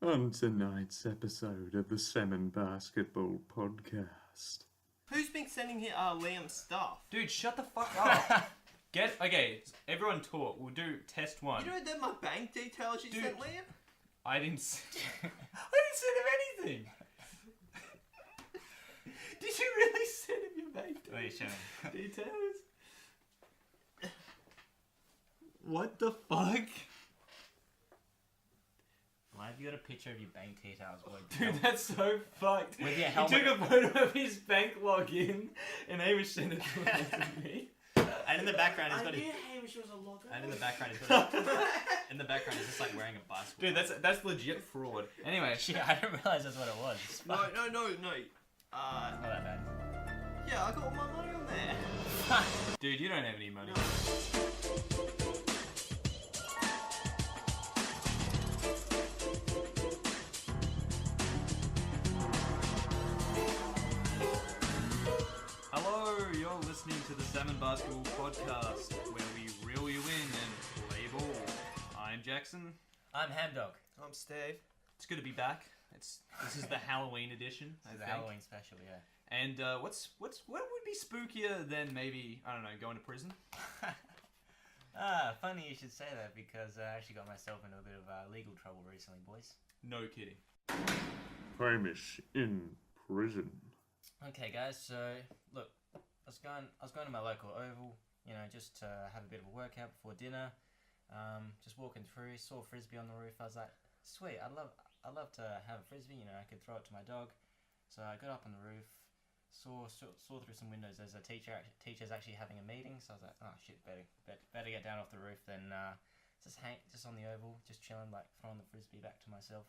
On tonight's episode of the Salmon Basketball Podcast. Who's been sending here Liam stuff? Dude, shut the fuck up. Okay, everyone talk. We'll do test one. You know that my bank details you Dude. sent Liam? I didn't send him anything. Did you really send him your bank Wait, show me. details? What the fuck? Why have you got a picture of your bank details? Dude, that's so fucked. With your He helmet. took a photo of his bank login and Hamish sent it to me. And in the background, he's got his. Hamish was a logger. And in the background, he's got his. In the background, he's just like wearing a bicycle. Dude, that's legit fraud. Anyway. Shit, I didn't realize that's what it was. It's No. fucked. Not Not that bad. Yeah, I got all my money on there. Dude, you don't have any money. Hello, you're listening to the Salmon Basketball Podcast, where we reel you in and play ball. I'm Jackson. I'm Hamdog. I'm Steve. It's good to be back. This is the Halloween edition. This is I the think. Halloween special, yeah. And what would be spookier than maybe, I don't know, going to prison? Funny you should say that because I actually got myself into a bit of legal trouble recently, boys. No kidding. Hamish in prison. Okay, guys. So look, I was going to my local oval, you know, just to have a bit of a workout before dinner. Just walking through, saw a frisbee on the roof. I was like, sweet, I'd love to have a frisbee. You know, I could throw it to my dog. So I got up on the roof, saw through some windows. There's a teacher's actually having a meeting. So I was like, oh shit, better get down off the roof than just on the oval, just chilling, like throwing the frisbee back to myself.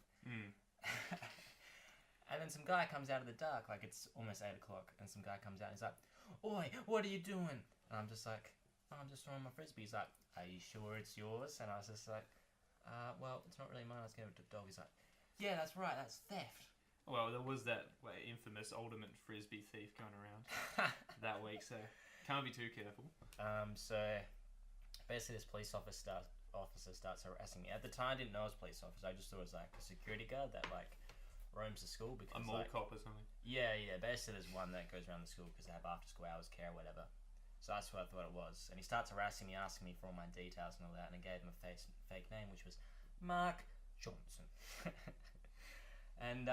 And then some guy comes out of the dark, like it's almost 8 o'clock, and some guy comes out and he's like, "Oi, what are you doing?" And I'm just like, "Oh, I'm just throwing my frisbee." He's like, "Are you sure it's yours?" And I was just like, well, it's not really mine, I was giving it to the dog." He's like, "Yeah, that's right, that's theft." Well, there was that infamous ultimate frisbee thief going around that week, so can't be too careful. So basically this police officer starts harassing me. At the time I didn't know it was a police officer, I just thought it was like a security guard that like roams the school because A mall cop or something. Yeah, basically there's one that goes around the school because they have after school hours care or whatever. So that's what I thought it was. And he starts harassing me, asking me for all my details and all that, and I gave him a fake name, which was Mark Johnson. And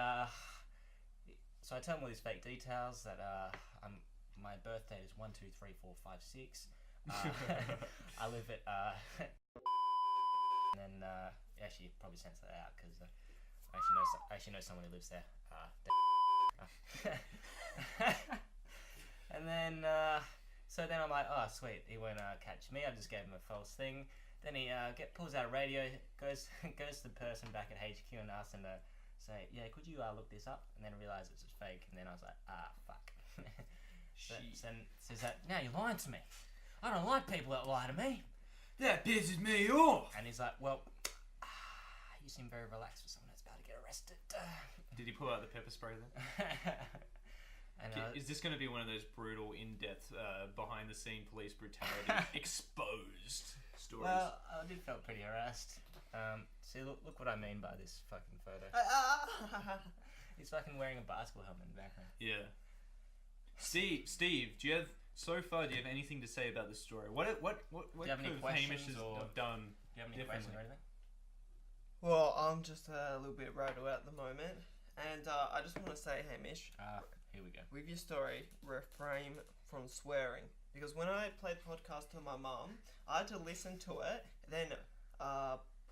so I tell him all these fake details that my birth date is 1, 2, 3, 4, 5, 6. I live at and then actually you probably censor that out because I actually know someone who lives there. And then so then I'm like, oh sweet, he won't catch me. I just gave him a false thing. Then he pulls out a radio, goes to the person back at HQ and asks him to say, yeah, could you look this up? And then realised it's just fake. And then I was like, fuck. So says that, now you're lying to me. I don't like people that lie to me. That pisses me off. And he's like, well, you seem very relaxed for someone that's about to get arrested. Did he pull out the pepper spray then? And Is this going to be one of those brutal, in-depth, behind-the-scene police brutality exposed stories? well, I did feel pretty harassed. See, look what I mean by this fucking photo. He's fucking wearing a basketball helmet in the background. Yeah. Steve, do you have anything to say about this story? What Do you have any could Hamish questions has or- done? Do you have any questions or anything? Well, I'm just a little bit rattled at the moment. And I just want to say, Hamish, Here we go. with your story, refrain from swearing. Because when I played the podcast to my mum, I had to listen to it, then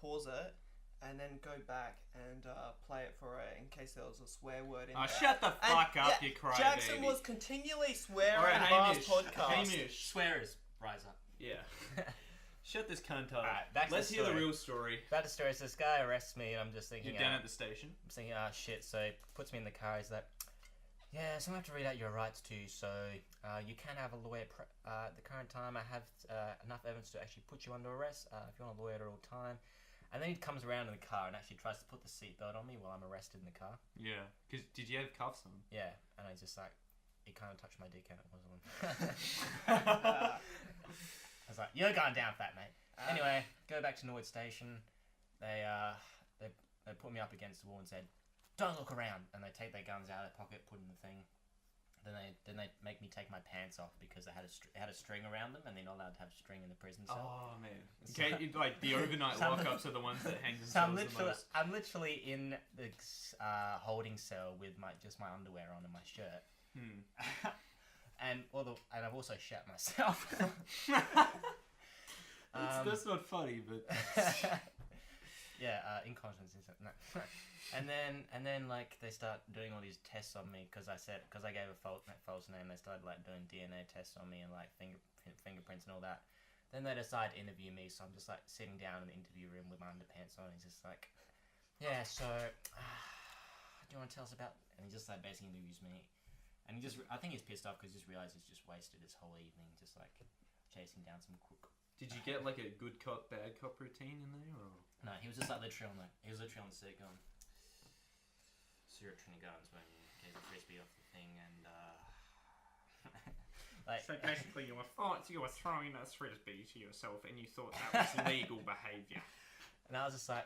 pause it, and then go back and play it for her in case there was a swear word in there. Shut the fuck And, up, yeah, you crybaby. Jackson was continually swearing Alright, in the last Hamish. podcast. Hamish. Swearers, rise up. Yeah. Shut this cunt up. Alright, back to Let's the hear the story. real story. Back to the story. So this guy arrests me, and I'm just thinking, You're down at the station. I'm thinking, shit. So he puts me in the car. He's like, yeah, so I have to read out your rights too. So you can have a lawyer. At the current time, I have enough evidence to actually put you under arrest if you want a lawyer at all time. And then he comes around in the car and actually tries to put the seatbelt on me while I'm arrested in the car. Yeah. Because did you have cuffs on? Yeah, and I just like, he kind of touched my dick and it wasn't on. I was like, you're going down, fat mate. Anyway, go back to Norwood Station. They they put me up against the wall and said, "Don't look around." And they take their guns out of their pocket, put in the thing. Then they make me take my pants off because it had a string around them, and they're not allowed to have string in the prison cell. Oh man! Okay, like the overnight So I'm- lockups are the ones that hang So themselves the most. I'm literally in the holding cell with just my underwear on and my shirt, and I've also shat myself. That's not funny, but Yeah, incontinence is no. And then like they start doing all these tests on me because I gave a false name. They started like doing DNA tests on me and like fingerprints and all that. Then they decide to interview me, so I'm just like sitting down in the interview room with my underpants on. He's just like, "Yeah, so do you want to tell us about?" And he just like basically interviews me, and I think he's pissed off because he just realized he's just wasted his whole evening just like chasing down some crook. did you get like a good cop, bad cop routine in there, or? No, he was just like literally on the set going. Cigarette trying to go into him, gave a frisbee off the thing, and like. So basically, you were throwing a frisbee to yourself, and you thought that was legal behaviour. And I was just like,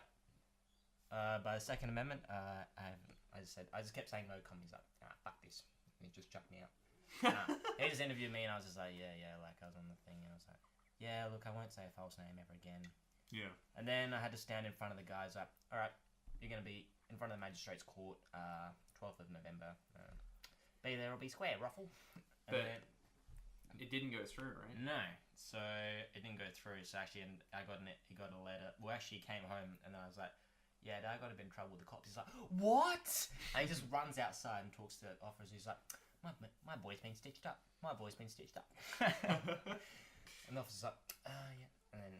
by the Second Amendment, I just kept saying no comment. He's like, fuck this. And he just chucked me out. He just interviewed me, and I was just like, yeah, like I was on the thing, and I was like, yeah, look, I won't say a false name ever again. Yeah. And then I had to stand in front of the guys, like, all right, you're going to be in front of the magistrate's court, 12th of November. Be there or be square, Ruffle. But it didn't go through, right? No, so it didn't go through. So actually, he got a letter. Well, actually, he came home, and I was like, "Yeah, Dad, I got a bit in trouble with the cops." He's like, "What?" And he just runs outside and talks to the officers. He's like, "My boy's been stitched up. My boy's been stitched up." And the officer's like, "Yeah." And then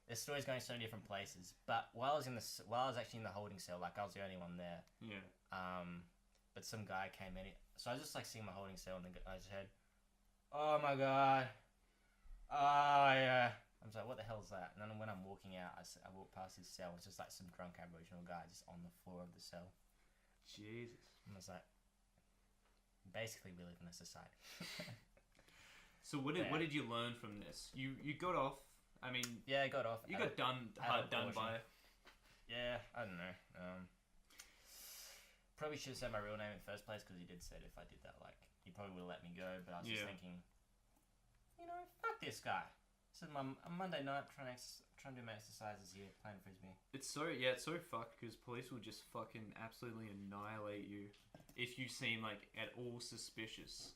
the story's going so many different places. But while I was actually in the holding cell, like I was the only one there. Yeah. But some guy came in. So I was just like seeing my holding cell, and I just heard, "Oh my god, oh yeah." I was like, "What the hell is that?" And then when I'm walking out, I walk past his cell. It's just like some drunk Aboriginal guy just on the floor of the cell. Jesus. And I was like, basically, we live in a society. So what did you learn from this? You got off. I mean, Yeah, I got off. you got done by. Yeah, I don't know. Probably should have said my real name in the first place because he did say if I did that, like, he probably would have let me go. But I was just thinking, fuck this guy. This is my Monday night trying to do my exercises here, playing frisbee. It's so fucked because police will just fucking absolutely annihilate you if you seem like at all suspicious.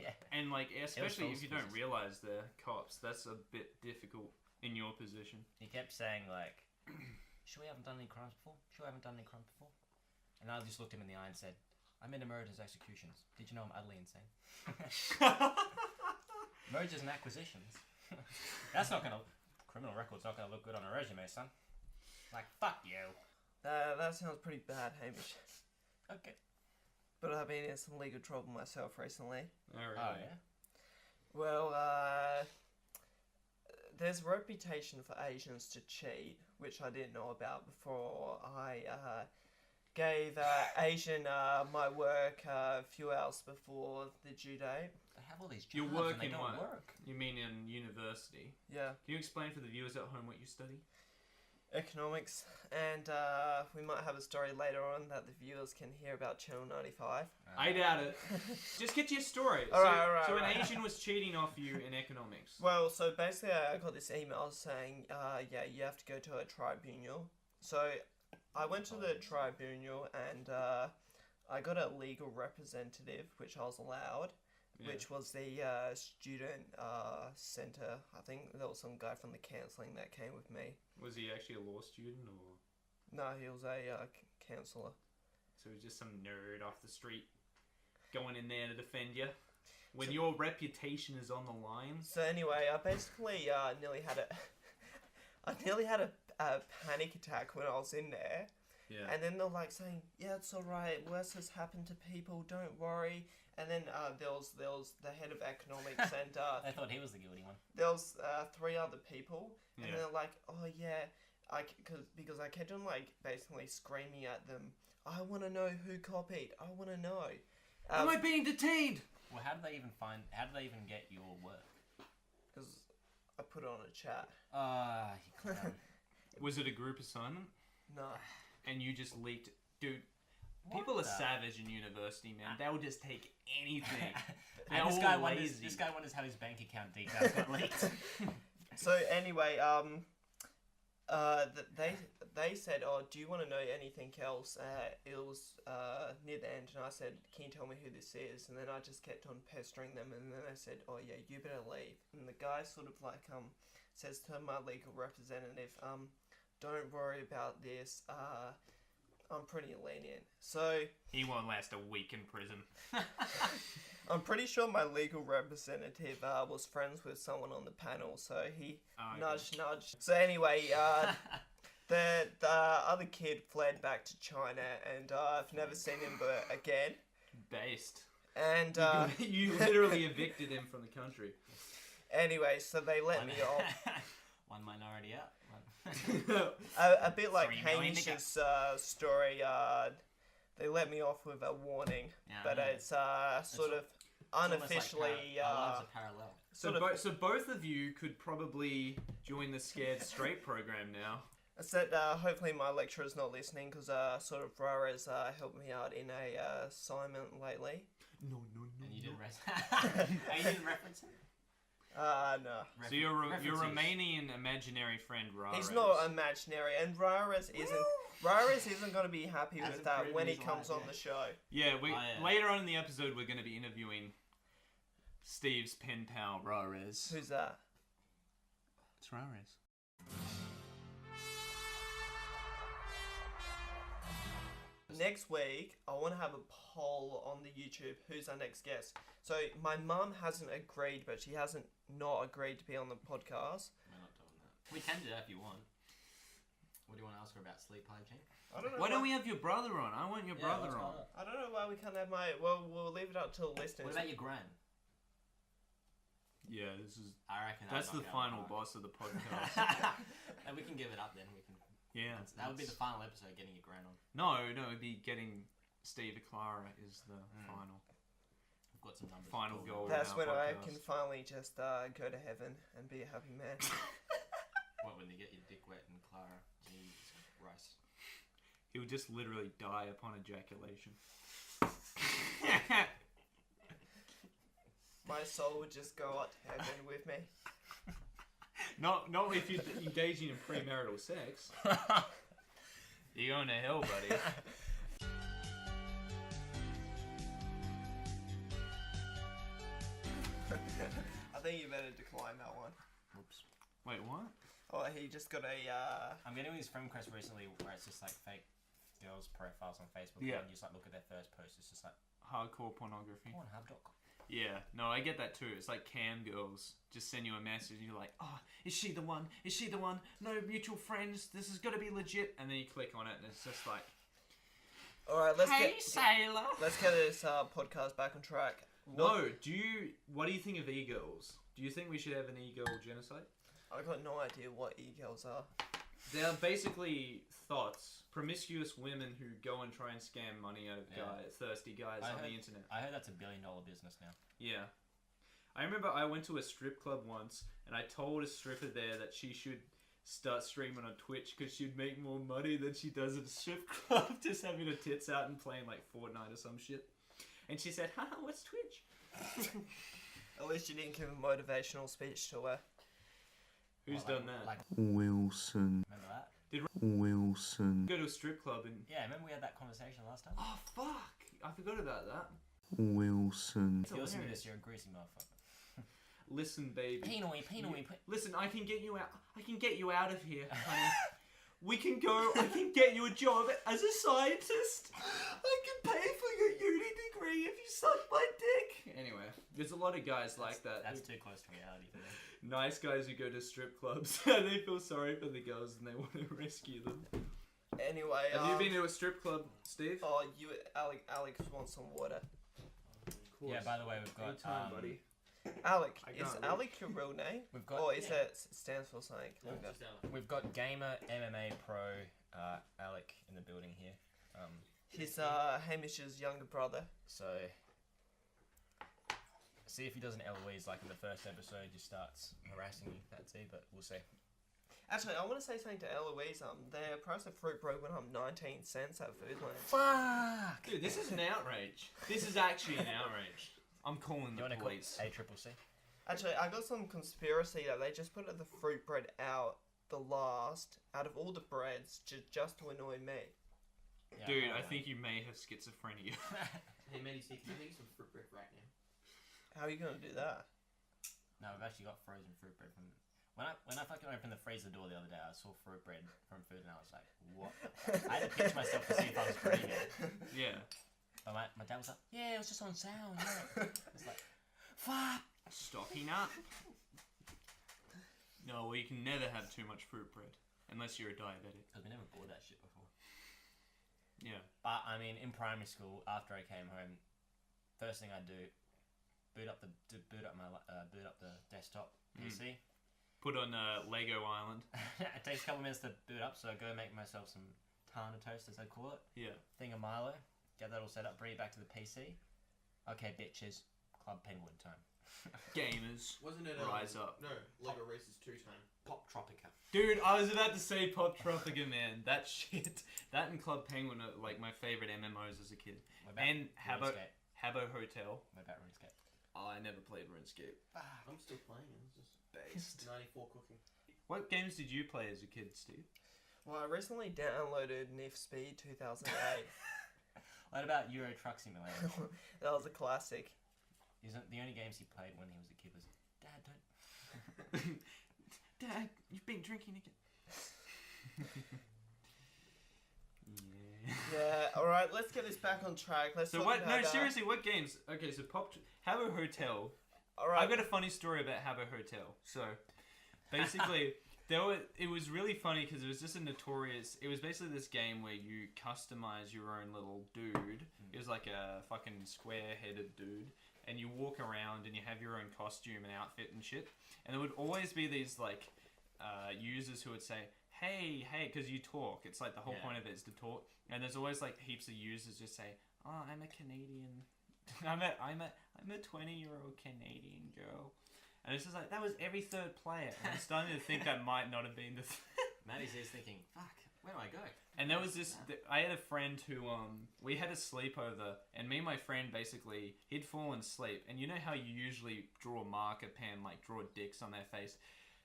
Yeah. And like especially if you don't suspicious. realize they're cops, that's a bit difficult in your position. He kept saying like, "Sure we haven't done any crimes before? Sure we haven't done any crimes before?" And I just looked him in the eye and said, "I'm into murders, executions. Did you know I'm utterly insane?" Mergers and acquisitions. Criminal record's not gonna look good on a resume, son. Like, fuck you. That sounds pretty bad, Hamish. Okay. But I've been in some legal trouble myself recently. Oh, really? Oh, yeah? Well, there's a reputation for Asians to cheat, which I didn't know about before I gave Asian my work a few hours before the due date. They have all these jobs You and work they in don't what? work. You mean in university? Yeah, Can you explain for the viewers at home what you study? economics. And we might have a story later on that the viewers can hear about Channel 95. I doubt it. Just get to your story. Alright, So an alright. Asian was cheating off you in economics. Well, so basically I got this email saying, yeah, you have to go to a tribunal. So I went to the tribunal and I got a legal representative, which I was allowed, Yeah. which was the student centre. I think there was some guy from the counselling that came with me. Was he actually a law student or? No, he was a counsellor. So he was just some nerd off the street going in there to defend you when your reputation is on the line. So anyway, I basically nearly had a panic attack when I was in there. Yeah. And then they're like saying, "Yeah, it's all right. Worse has happened to people. Don't worry." And then there was the head of economics and I thought he was the guilty one. there was 3 other people, and Yeah. they're like, "Oh yeah," because I kept on like basically screaming at them, "I want to know who copied. I want to know." Am I being detained? Well, how did they even get your work? Because I put it on a chat. You clown. Was it a group assignment? No. and you just leaked, dude. People are savage in university, man. They'll just take anything. And this guy wanted to have his bank account details got leaked. So anyway, they said, "Oh, do you want to know anything else?" It was near the end, and I said, "Can you tell me who this is?" And then I just kept on pestering them, and then they said, "Oh yeah, you better leave." And the guy sort of like says to my legal representative, "Don't worry about this. I'm pretty lenient." So He won't last a week in prison. I'm pretty sure my legal representative was friends with someone on the panel, so he nudge. So anyway, the other kid fled back to China, and I've never seen him again. Based. And you literally evicted him from the country. anyway, so they let me off. One minority out. A bit like 3 million Hamish's story. They let me off with a warning, but it's sort of unofficially. Our lives are parallel. So both of you could probably join the Scared Straight program now. I said hopefully my lecturer's not listening because sort of Rares helped me out in a assignment lately. No. And you didn't you didn't reference him? No. So your Romanian imaginary friend Rares. He's not imaginary, and Rares isn't going to be happy As with a that prove when in he his comes life, on the show. Yeah, yeah. Later on in the episode we're going to be interviewing Steve's pen pal Rares. Who's that? It's Rares. Next week, I want to have a poll on the YouTube. Who's our next guest? So my mum hasn't agreed, but she hasn't not agreed to be on the podcast. We're not doing that. We can do that if you want. What do you want to ask her about sleep hygiene? I don't know. Why don't we have your brother on? I want your brother on. I don't know why we can't have my. Well, we'll leave it up to the listeners. What about your gran? Yeah, this is. I reckon That's the final boss of the podcast. And we can give it up then. We can. Yeah, That would be the final episode. Getting your gran on. No, it'd be getting Steve Clara is the final. We've got some numbers. Final goal. That's in when our I podcast. can finally just go to heaven and be a happy man. What, when you get your dick wet in Clara? Jesus Christ. He would just literally die upon ejaculation. My soul would just go up to heaven with me. Not if you're engaging in premarital sex. You're going to hell, buddy. I think you better decline that one. Oops. Wait, what? Oh, he just got a. I'm getting these friend requests recently where it's just like fake girls' profiles on Facebook. Yeah. And you just like look at their first post. It's just like Hardcore pornography. Pornhub.com. Yeah, no, I get that too. It's like cam girls just send you a message and you're like, oh, is she the one? Is she the one? No mutual friends. This has got to be legit. And then you click on it and it's just like, All right, sailor. let's get this podcast back on track. No, what do you think of e-girls? Do you think we should have an e-girl genocide? I got no idea what e-girls are. They're basically promiscuous women who go and try and scam money out of thirsty guys on the internet. I heard that's $1 billion business now. Yeah. I remember I went to a strip club once and I told a stripper there that she should start streaming on Twitch because she'd make more money than she does at a strip club just having her tits out and playing like Fortnite or some shit. And she said, haha, what's Twitch? At least you didn't give a motivational speech to her. Who's done that? Like, Wilson. remember that? Wilson. Go to a strip club and... Yeah, remember we had that conversation last time? Oh, fuck! I forgot about that. Wilson. If you're listening to this, you're a greasy motherfucker. Listen, baby. Penal. Listen, I can get you out. I can get you out of here, honey. We can go. I can get you a job as a scientist. I can pay for your uni degree if you suck my dick. Anyway, there's a lot of guys like that. That's too close to reality for them. Nice guys who go to strip clubs and they feel sorry for the girls and they want to rescue them. Anyway, Have you been to a strip club, Steve? Oh, Alex wants some water. Yeah, by the way, we've got Anytime, buddy. Alec, I is can't read. Alec your real name? We've got Or is it stands for something? We've got gamer MMA pro Alec in the building here. He's Hamish's younger brother. So see if he does an Eloise like in the first episode, just starts harassing you. That's it, but we'll see. Actually, I want to say something to Eloise. The price of fruit bread went up 19 cents at Foodland. Fuck! Dude, this is an outrage. This is actually an outrage. I'm calling the police. ACCC? Actually, I got some conspiracy that they just put the fruit bread out the last out of all the breads just to annoy me. Yeah, Dude, I probably. think you may have schizophrenia. Hey, Maddie, can I get some fruit bread right now? How are you going to do that? No, I've actually got frozen fruit bread from... When I fucking opened the freezer door the other day, I saw fruit bread from food and I was like, what? I had to pinch myself to see if I was reading it. Yeah. But my dad was like, yeah, it was just on sale. Yeah. It's like, fuck! Stocking up. No, well, you can never have too much fruit bread. Unless you're a diabetic. Because we never bought that shit before. Yeah. But, I mean, in primary school, after I came home, first thing I do, boot up the desktop PC. Put on Lego Island. It takes a couple minutes to boot up, so I go make myself some Tana toast, as they call it. Yeah. Thing of Milo. Get that all set up, bring it back to the PC. Okay, bitches. Club Penguin time. Gamers. Wasn't it Rise up. No, Lego Races 2 time. Pop Tropica. Dude, I was about to say Pop Tropica, man. That shit. That and Club Penguin are like my favorite MMOs as a kid. What about And Habbo RuneScape? Hotel. What about RuneScape? Oh, I never played RuneScape. I'm still playing. It's just Based. 94 cooking. What games did you play as a kid, Steve? Well, I recently downloaded Need for Speed 2008. What about Euro Truck Simulator? That was a classic. Isn't the only games he played when he was a kid was Dad, don't. Dad, you've been drinking again. Yeah. Yeah, alright, let's get this back on track. Let's So talk what? No, about, seriously, what games? Okay, so Habbo Hotel. Alright. I've got a funny story about Habbo Hotel. So, basically, it was really funny because it was just it was basically this game where you customize your own little dude. It was like a fucking square-headed dude. And you walk around and you have your own costume and outfit and shit. And there would always be these, like, users who would say, hey, because you talk. It's like the whole point of it is to talk. And there's always, like, heaps of users just say, oh, I'm a Canadian. I'm a 20-year-old Canadian girl. And it's just like, that was every third player. And I'm starting to think that might not have been the Maddie's here thinking, fuck, where do I go? And there was this, I had a friend who, we had a sleepover, and me and my friend basically, he'd fallen asleep, and you know how you usually draw a marker pen, like draw dicks on their face?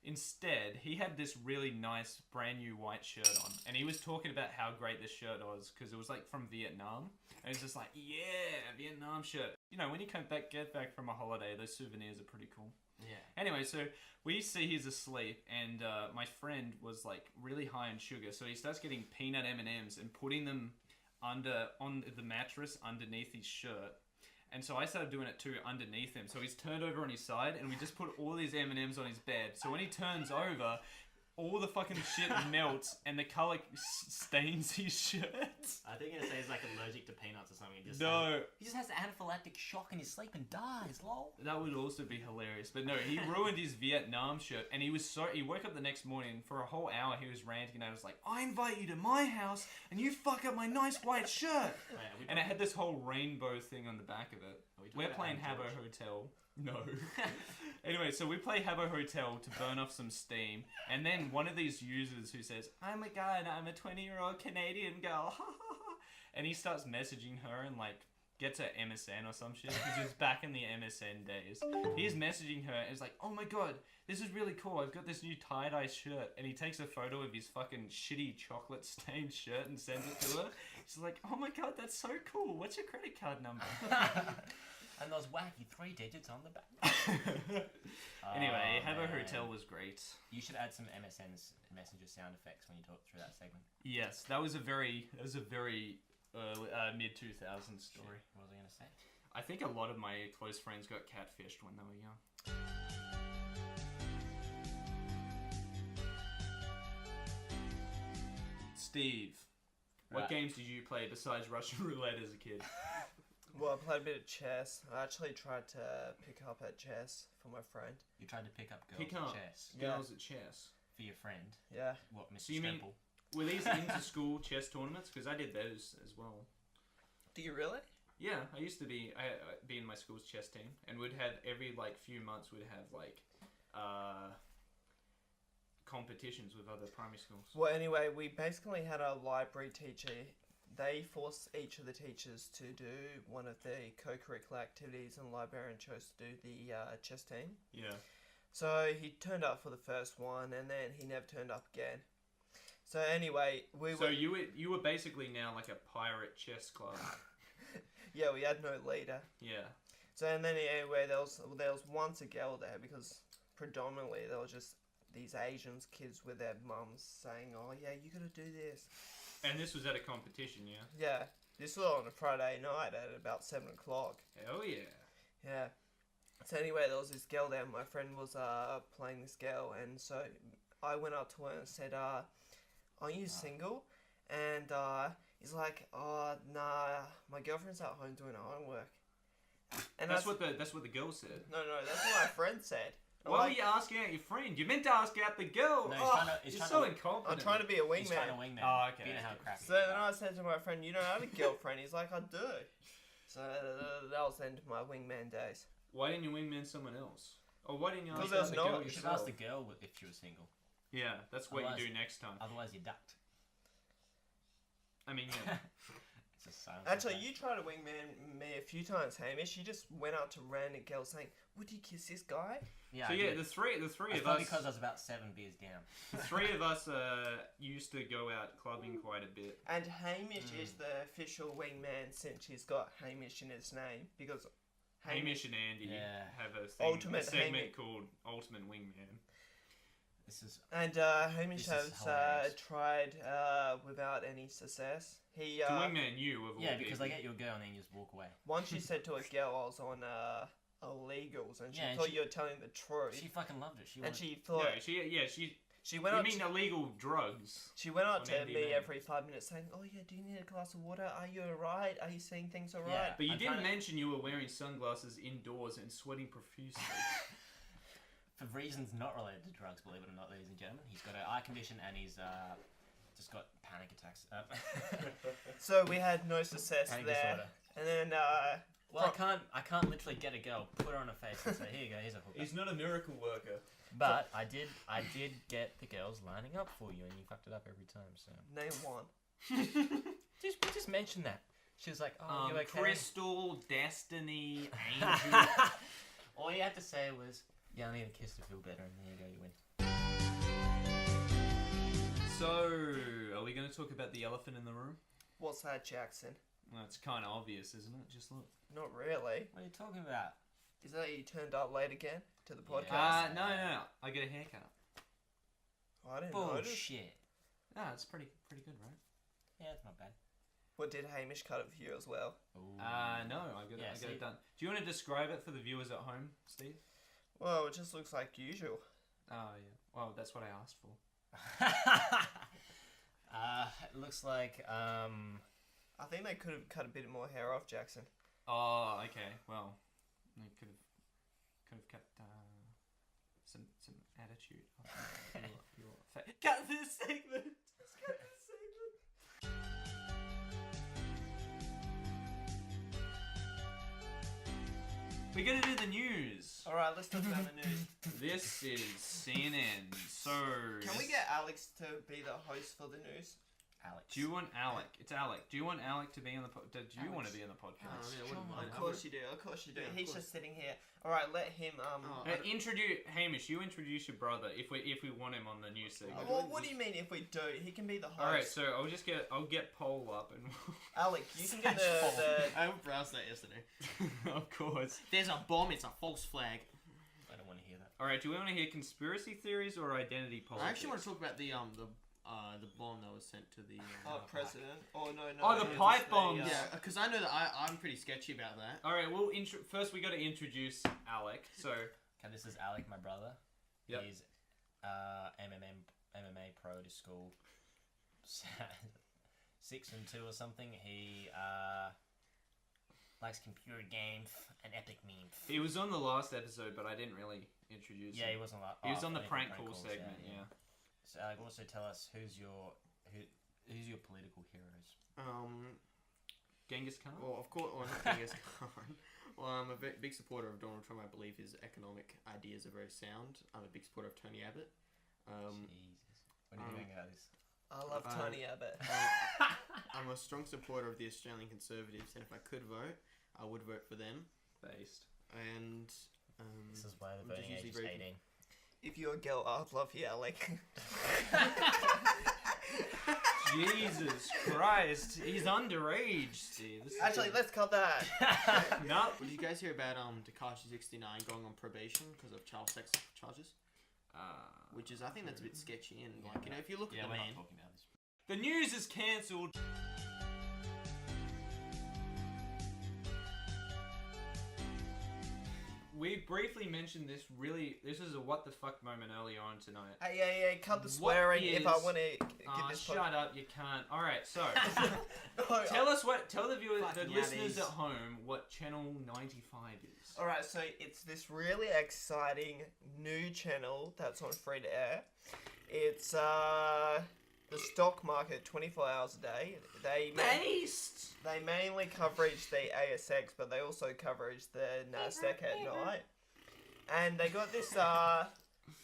Instead, he had this really nice brand new white shirt on, and he was talking about how great this shirt was, because it was like from Vietnam, and he's just like, yeah, Vietnam shirt. You know, when you get back from a holiday, those souvenirs are pretty cool. Yeah. Anyway, so we see he's asleep, and my friend was like really high in sugar, so he starts getting peanut M&Ms and putting them on the mattress underneath his shirt. And so I started doing it too underneath him. So he's turned over on his side, and we just put all these M&Ms on his bed. So when he turns over, all the fucking shit melts, and the colour stains his shirt. I think you're gonna say he's like allergic to peanuts or something. He just has an anaphylactic shock in his sleep and dies, lol. That would also be hilarious. But no, he ruined his Vietnam shirt, and he woke up the next morning, for a whole hour he was ranting, and I was like, I invite you to my house, and you fuck up my nice white shirt. And it had this whole rainbow thing on the back of it. We're playing Habbo Hotel. No. Anyway, so we play Habbo Hotel to burn off some steam, and then one of these users who says, oh my god, I'm a 20-year-old Canadian girl, and he starts messaging her and like gets her MSN or some shit, because he's back in the MSN days. He's messaging her and he's like, oh my god, this is really cool, I've got this new tie-dye shirt, and he takes a photo of his fucking shitty chocolate stained shirt and sends it to her. She's like, oh my god, that's so cool, what's your credit card number? And those wacky 3 digits on the back. Anyway, Habbo man. Hotel was great. You should add some MSN's messenger sound effects when you talk through that segment. Yes, that was a very mid 2000s story. What was I gonna say? I think a lot of my close friends got catfished when they were young. Steve, what Right. games did you play besides Russian roulette as a kid? Well, I played a bit of chess. I actually tried to pick up at chess for my friend. You tried to pick up girls Pick at up chess Yeah. girls at chess. for your friend. Yeah. What, Mr. So you mean- Stemple? Were these inter-school chess tournaments? Because I did those as well. Do you really? Yeah, I used to be in my school's chess team, and we'd have every like few months we'd have like competitions with other primary schools. Well, anyway, we basically had a library teacher. They forced each of the teachers to do one of the co-curricular activities, and the librarian chose to do the chess team. Yeah. So he turned up for the first one, and then he never turned up again. So anyway, you were basically now like a pirate chess club. Yeah, we had no leader. Yeah. So and then anyway, there was once a girl there, because predominantly there was just these Asians kids with their mums saying, "Oh yeah, you gotta do this." And this was at a competition, yeah. Yeah, this was on a Friday night at about 7 o'clock. Hell yeah. Yeah. So anyway, there was this girl there. My friend was playing this girl, and so I went up to her and said, "Are you single?" And he's like, "Oh nah, my girlfriend's at home doing her homework." And That's what the girl said. No, that's what my friend said. Why were you asking out your friend? You meant to ask out the girl. No, he's You're trying so to, incompetent. I'm trying to be a he's trying to wingman. wingman. Oh, okay. You know how crappy. So then I said to my friend, "You don't have a girlfriend?" He's like, "I do." So that was the end of my wingman days. Why didn't you wingman someone else? Or why didn't you ask Because there out was the no- girl You should yourself? ask the girl if she was single. Yeah, that's what Otherwise- you do next time. Otherwise, you're ducked. I mean, yeah. It's a silence. Actually, you tried to wingman me a few times, Hamish. You just went up to random girls saying, "Would you kiss this guy?" Yeah. So I yeah, did. the three It's of us, probably because I was about 7 beers down. the three of us used to go out clubbing quite a bit. And Hamish is the official wingman since he's got Hamish in his name, because Hamish and Andy Yeah. have a thing, Ultimate a segment Hamish. called Ultimate Wingman. This is And Hamish This is has hilarious. tried without any success. He To wingman you of all yeah, because they people. get you a girl and then you just walk away. once you said to a girl I was on illegals, and she Yeah, and thought she- you were telling the truth, She fucking loved it. She and wanted, she thought she went You up. mean illegal drugs? She went up on to me MDMA. every 5 minutes saying, "Oh yeah, do you need a glass of water? Are you alright? Are you seeing things alright?" Yeah. But you I'm didn't trying to- mention you were wearing sunglasses indoors and sweating profusely. for reasons not related to drugs, believe it or not, ladies and gentlemen. He's got an eye condition and he's just got panic attacks. So we had no success Panic there, disorder. and then Well, I can't literally get a girl, put her on her face, and say, "Here you go, here's a hookup." He's not a miracle worker. But I did get the girls lining up for you, and you fucked it up every time. So name one. just mention that. She was like, "Oh, you okay?" Crystal, Destiny, Angel. All you had to say was, "Yeah, I need a kiss to feel better," and there you go, you win. So, are we going to talk about the elephant in the room? What's that, Jackson? Well, it's kind of obvious, isn't it? Just look. Not really. What are you talking about? Is that you turned up late again to the Yeah. podcast? No. I get a haircut. I didn't notice. Bullshit. No, it's pretty good, right? Yeah, it's not bad. What, did Hamish cut it for you as well? Ooh. No, I got Yeah, it see? done. Do you want to describe it for the viewers at home, Steve? Well, it just looks like usual. Oh, yeah. Well, that's what I asked for. It looks like I think they could have cut a bit more hair off, Jackson. Oh, okay. Well, they could have kept some attitude. Cut this segment. Just cut this segment. We're gonna do the news. Alright, let's talk about the news. This is CNN. So Can we get Alex to be the host for the news? Alex. Do you want Alec? It's Alec. Do you want Alec to be on the? Do you Alex. want to be on the podcast? I mean, I wouldn't mind. Of course you do, of course you do. Yeah, of He's course. just sitting here. Alright, let him, Introduce Hamish. You introduce your brother if we want him on the news segment. Well, what do you mean if we do? He can be the host. All right, so I'll get Poll up and Alec, you can get the I browsed that yesterday. of course. There's a bomb. It's a false flag. I don't want to hear that. All right, do we want to hear conspiracy theories or identity politics? I actually want to talk about the bomb that was sent to the president. Oh no. Oh, the it was pipe bombs. Yeah, because I know that I'm pretty sketchy about that. All right, well, first we got to introduce Alec. So Okay, this is Alec, my brother. Yep. He's MMA pro to school. 6 and 2 or something. He likes computer games and epic memes. he was on the last episode, but I didn't really introduce Yeah, he him. wasn't like. He was on the prank prank call calls, segment. Yeah. So Alec, also tell us who's your political heroes. Genghis Khan. Well, of course, well, not Genghis Khan. Well, I'm a big supporter of Donald Trump. I believe his economic ideas are very sound. I'm a big supporter of Tony Abbott. Jesus. What do you think about this? I love Tony Abbott. I'm a strong supporter of the Australian Conservatives, and if I could vote, I would vote for them. Based. And This is why the I'm just voting age usually is very- 18. If you're a girl, I'd love yelling. Jesus Christ, he's underage, Steve. This is Actually, let's cut that. no. did you guys hear about Tekashi 69 going on probation because of child sex charges? Which is, I think that's a bit sketchy. And like, you know, if you look Yeah, at the we're man, not talking about this. The news is cancelled. We briefly mentioned this. This is a what the fuck moment earlier on tonight. Hey, cut the swearing if I is- want to give this Shut up, you can't. All right, so No, tell the viewers, the Fucking listeners yabbies. at home, what Channel 95 is. Alright, so it's this really exciting new channel that's on free to air. It's the stock market 24 hours a day. Based. They mainly coverage the ASX, but they also coverage the Nasdaq at night. And they got this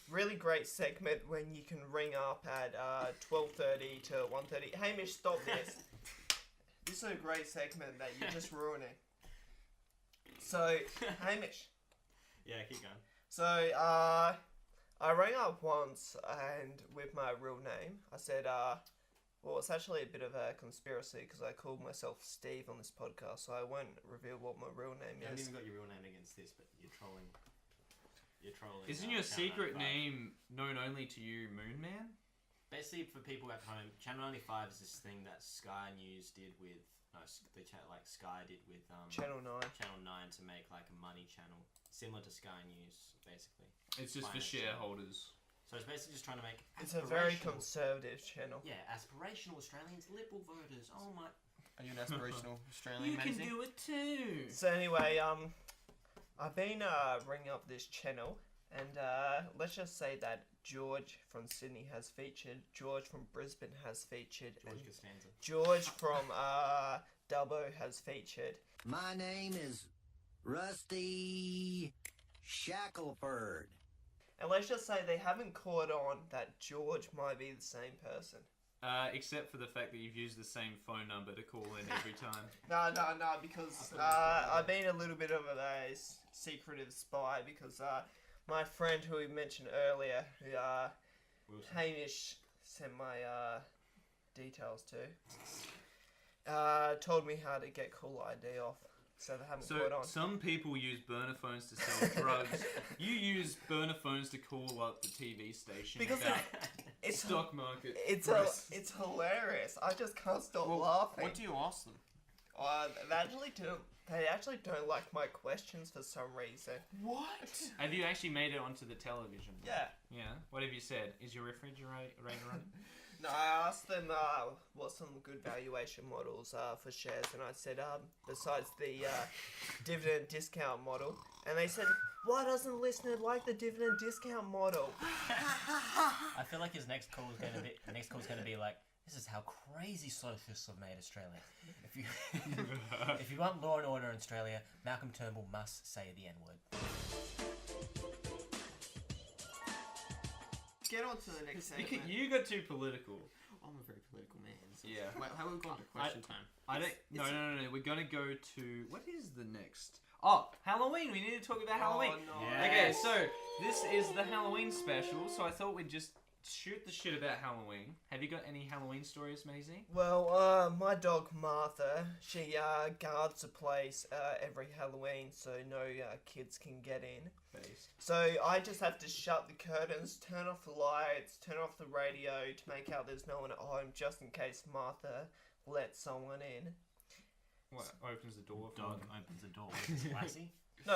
really great segment when you can ring up at 12:30 to 1:30. Hamish, stop this. This is a great segment that you're just ruining. So, Hamish. yeah, keep going. So, I rang up once and with my real name, I said, well, it's actually a bit of a conspiracy because I called myself Steve on this podcast, so I won't reveal what my real name You haven't is. even got your real name against this, but you're trolling. You're trolling. Isn't your Channel secret 95. name known only to you, Moon Man? Basically, for people at home, Channel 95 is this thing that Sky News did with... No, Sky did with Channel 9. Channel 9 to make like a money channel. Similar to Sky News, basically. It's just for Finance shareholders. So it's basically just trying to make... It's a very aspirational- conservative channel. Yeah, aspirational Australians, liberal voters. Oh my... Are you an aspirational Australian You can magazine? do it too. So anyway, I've been ringing up this channel, and let's just say that George from Sydney has featured, George from Brisbane has featured, George and Costanza. George from Dubbo has featured. My name is Rusty Shackelford. And let's just say they haven't caught on that George might be the same person. Except for the fact that you've used the same phone number to call in every time. No, because I've been a little bit of a secretive spy because my friend who we mentioned earlier, who Wilson. Hamish sent my details to, told me how to get call ID off, so they haven't So caught on. some people use burner phones to sell drugs. You use burner phones to call up the TV station Because about It's stock market. it's prices. it's hilarious. I just can't stop Well, laughing. what do you ask them? They actually don't like my questions for some reason. What? Have you actually made it onto the television? Yeah. Yeah. What have you said? Is your refrigerator running? No, I asked them what some good valuation models are for shares, and I said, besides the dividend discount model, and they said, why doesn't the listener like the dividend discount model? I feel like his next call is going to be... The next call is going to be like, this is how crazy socialists have made Australia. If you if you want law and order in Australia, Malcolm Turnbull must say the N-word. Get on to the next segment. You got too political. I'm a very political man. So Yeah. Wait, how have we gone to question time? I don't. No. We're gonna go to what is the next? Oh, Halloween. We need to talk about Halloween. Oh, no. Yeah. Okay, so this is the Halloween special. So I thought we'd just shoot the shit about Halloween. Have you got any Halloween stories, Maisie? Well, my dog Martha, she guards the place every Halloween so no kids can get in. Based. So I just have to shut the curtains, turn off the lights, turn off the radio to make out there's no one at home just in case Martha lets someone in. What opens the door? For Dog them? opens the door. It's classy. No,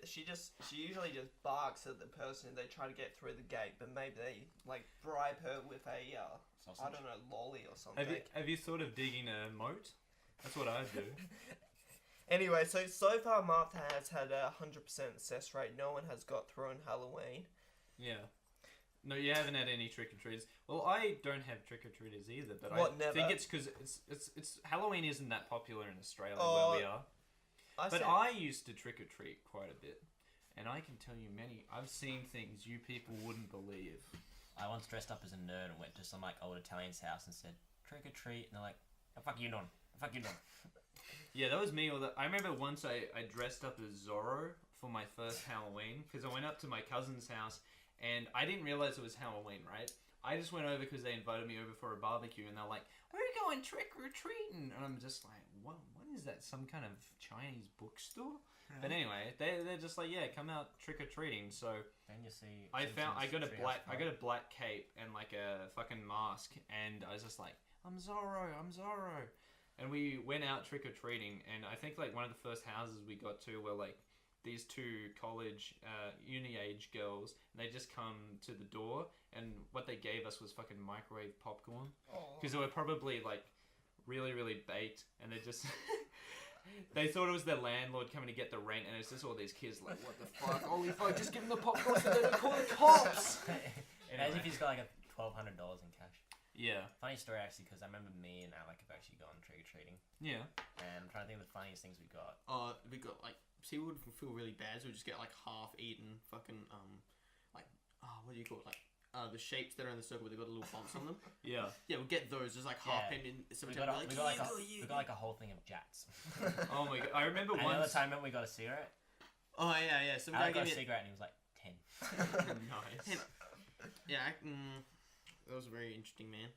she usually just barks at the person they try to get through the gate, but maybe they like bribe her with a I don't know, lolly or something. Have you thought of digging a moat? That's what I do. Anyway, so far Martha has had a 100% success rate. No one has got through on Halloween. Yeah. No, you haven't had any trick or treaters. Well, I don't have trick or treaters either, but What, I never? think it's because it's Halloween isn't that popular in Australia Oh, where we are. I I used to trick or treat quite a bit, and I can tell you I've seen things you people wouldn't believe. I once dressed up as a nerd and went to some like old Italian's house and said trick or treat, and they're like, "The fuck you doing? The fuck you doing?" Yeah, that was me. I remember once I dressed up as Zorro for my first Halloween because I went up to my cousin's house and I didn't realize it was Halloween, right? I just went over because they invited me over for a barbecue and they're like, "We're going trick or treating," and I'm just like, "What is that? Some kind of Chinese bookstore?" Yeah. But anyway, they're just like, "Yeah, come out trick or treating." So then you see, I got a black cape and like a fucking mask, and I was just like, I'm Zorro," and we went out trick or treating, and I think like one of the first houses we got to were like these two college uni age girls, and they just come to the door, and what they gave us was fucking microwave popcorn because they were probably like really baked, and they just they thought it was their landlord coming to get the rent, and it's just all these kids like, what the fuck, holy fuck, just give them the popcorn so they don't call the cops. Imagine if he's got like $1,200 in cash. Yeah. Funny story actually, because I remember me and Alec have actually gone trick or treating. Yeah. And I'm trying to think of the funniest things we got. We got like, see, we would feel really bad, so we just get like half-eaten fucking like what do you call it, like the shapes that are in the circle, but they've got little bumps on them. Yeah. Yeah, we'll get those. There's like half in. We got like a whole thing of Jats. Oh my god! I remember Another time we got a cigarette. Oh yeah. So I got a cigarette and he was like 10. Nice. Yeah, that was a very interesting man.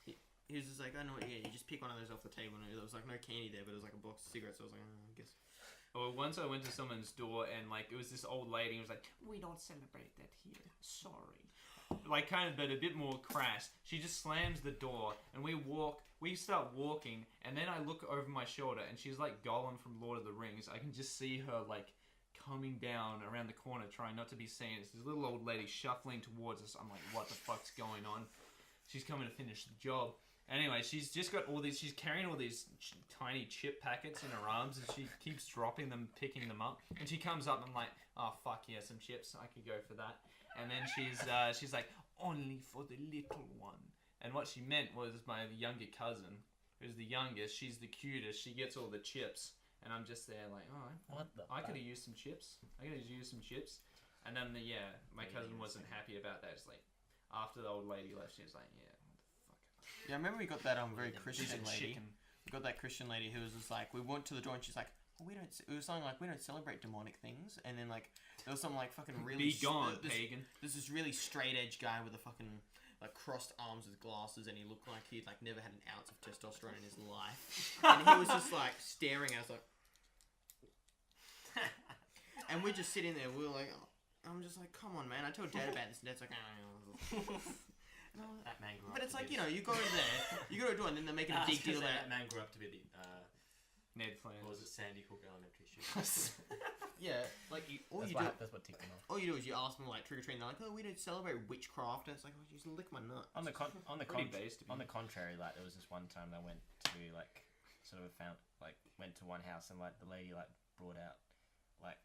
He was just like, I know, yeah, you just pick one of those off the table, and there was like no candy there, but it was like a box of cigarettes. So I was like, I guess. Well, once I went to someone's door and like it was this old lady who was like, "We don't celebrate that here. Sorry." Like kind of, but a bit more crass. She just slams the door and we start walking, and then I look over my shoulder and she's like Gollum from Lord of the Rings. I can just see her like coming down around the corner trying not to be seen. It's this little old lady shuffling towards us. I'm like, what the fuck's going on? She's coming to finish the job. Anyway, she's just got all these, she's carrying all these tiny chip packets in her arms, and she keeps dropping them, picking them up, and she comes up and I'm like, oh fuck yeah, some chips, I could go for that. And then she's like, only for the little one. And what she meant was my younger cousin, who's the youngest, she's the cutest, she gets all the chips. And I'm just there like, oh, I could have used some chips. And then my cousin wasn't happy about that. It's like, after the old lady left, she was like, yeah, what the fuck. Yeah, I remember we got that very Christian lady. We got that Christian lady who was just like, we went to the door and she's like, oh, it was something like, we don't celebrate demonic things. And then like, there was some like fucking really... Be gone, pagan. There's this really straight edge guy with a fucking like crossed arms with glasses, and he looked like he'd like never had an ounce of testosterone in his life. And he was just like staring at us like... And we're just sitting there, we were like, oh, I'm just like, come on, man. I told Dad about this, and Dad's like, that man grew up. But it's like, you know, you go there, you go to a door, and then they're making a big deal about that man grew up to be the Ned Flanders. Or was it Sandy Hook Elementary School? Yeah, like that's what ticked them off. All you do is you ask them like trick or treating. They're like, oh, we don't celebrate witchcraft, and it's like, oh, you just lick my nut. On the contrary, like there was this one time I went to like went to one house, and like the lady like brought out like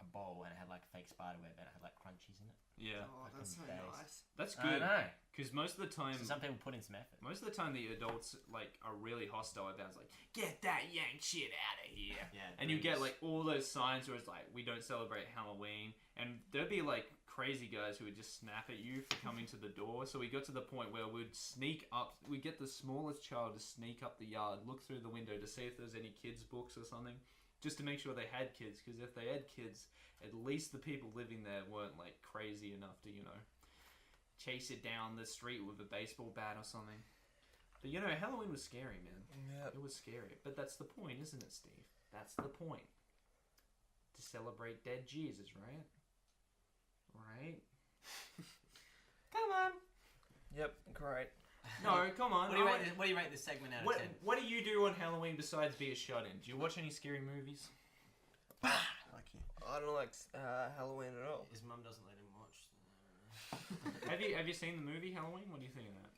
a bowl, and it had like fake spider web, and it had like crunchies in it. Yeah. Oh, that's so nice. That's good. I know. Because most of the time... So some people put in some effort. Most of the time the adults like are really hostile about it. It's like, get that yank shit out of here. Yeah. And you get like all those signs where it's like, we don't celebrate Halloween. And there'd be like crazy guys who would just snap at you for coming to the door. So we got to the point where we'd sneak up. We'd get the smallest child to sneak up the yard, look through the window to see if there's any kids' books or something. Just to make sure they had kids. Because if they had kids, at least the people living there weren't like crazy enough to, you know, chase it down the street with a baseball bat or something. But you know, Halloween was scary, man. Yeah. It was scary. But that's the point, isn't it, Steve? That's the point. To celebrate dead Jesus, right? Right? Come on. Yep, great. No, come on. What do you rate this segment out of 10? What do you do on Halloween besides be a shut-in? Do you watch any scary movies? I don't like Halloween at all. His mum doesn't let him watch. Have you seen the movie Halloween? What do you think of that?